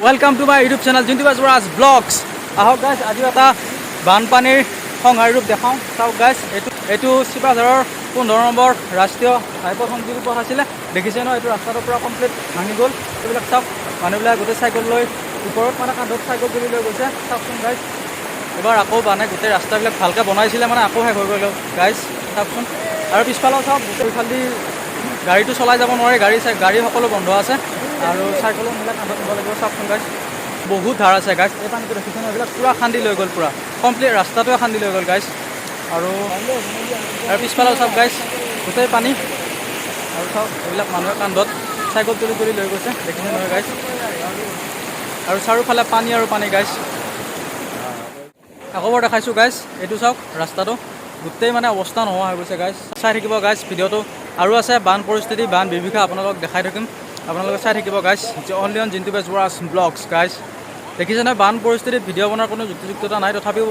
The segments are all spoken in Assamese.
Welcome to my YouTube channel, Bezbaruah vlogs. Ahok guys, আজি এটা বানপানীৰ সংহাৰ ৰূপ দেখাওঁ। চাওক guys, এটো শিপাঝাৰৰ 15 নম্বৰ ৰাষ্ট্ৰীয় ঘাইপথ সংযোগী পথ আছিলে। দেখিছে ন, এটো ৰাস্তাটো পুৰা কমপ্লিট ভাঙি গ'ল। এইবিলাক চাওক, মানুহবিলাক গোটেই চাইকেল লৈ ওপৰত মানে কান্ধত চাইকেল তুলি লৈ গৈছে। চাওকচোন গাইজ, এবাৰ আকৌ বানে গোটেই ৰাস্তাবিলাক ভালকৈ বনাইছিলে, মানে আকৌ শেষ হৈ গ'ল গাইজ। চাওকচোন, আৰু পিছফালেও চাওক, গোটেইফালেদি গাড়ীটো চলাই যাব নোৱাৰে, গাড়ী সকলো বন্ধ আছে। আৰু চাইকেলো মিলাই কান্ধত নিব লাগিব। চাওকচোন গাইজ, বহুত ধাৰ আছে গাইজ। এই পানীটো দেখিছে ন, এইবিলাক পুৰা খান্দি লৈ গ'ল, পুৰা কমপ্লিট ৰাস্তাটোৱে খান্দি লৈ গ'ল গাইজ। আৰু পিছফালেও চাওক গাইজ, গোটেই পানী। আৰু চাওক, এইবিলাক মানুহে কান্ধত চাইকেল তুলি তুলি লৈ গৈছে, দেখিছে নহয় গাইজ। আৰু চাৰিওফালে পানী আৰু পানী গাইজ। আকৌবাৰ দেখাইছোঁ গাইজ, এইটো চাওক ৰাস্তাটো গোটেই মানে অৱস্থা নোহোৱা হৈ গৈছে গাইজ। চাই থাকিব গাইজ ভিডিঅ'টো, আৰু আছে বান পৰিস্থিতি, বান বিভীষিকা আপোনালোকক দেখাই থাকিম। আপোনালোকে চাই থাকিব guys, only on Bezbaruah vlogs guys. দেখিছে নহয়, বান পৰিস্থিতিত ভিডিঅ' বনোৱাৰ কোনো যুক্তিযুক্ততা নাই, তথাপিও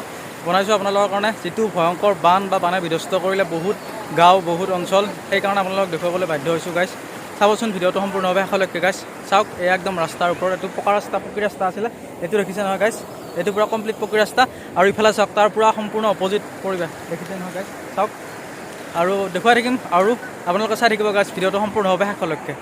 বনাইছোঁ আপোনালোকৰ কাৰণে। যিটো ভয়ংকৰ বান বা বানে বিধ্বস্ত কৰিলে বহুত গাঁও, বহুত অঞ্চল, সেইকাৰণে আপোনালোকক দেখুৱাবলৈ বাধ্য হৈছোঁ গাইজ। চাবচোন ভিডিঅ'টো সম্পূৰ্ণভাৱে শেষলৈকে গাইজ। চাওক, এই একদম ৰাস্তাৰ ওপৰত এইটো পকা ৰাস্তা, পকী ৰাস্তা আছিলে, এইটো দেখিছে নহয় গাইজ। এইটো পূৰা কমপ্লিট পকী ৰাস্তা, আৰু ইফালে চাওক তাৰ পূৰা সম্পূৰ্ণ অপজিট পৰিৱেশ, দেখিছে নহয় গাইজ। চাওক, আৰু দেখুৱাই থাকিম, আৰু আপোনালোকে চাই থাকিব গাইজ ভিডিঅ'টো সম্পূৰ্ণভাৱে শেষলৈকে।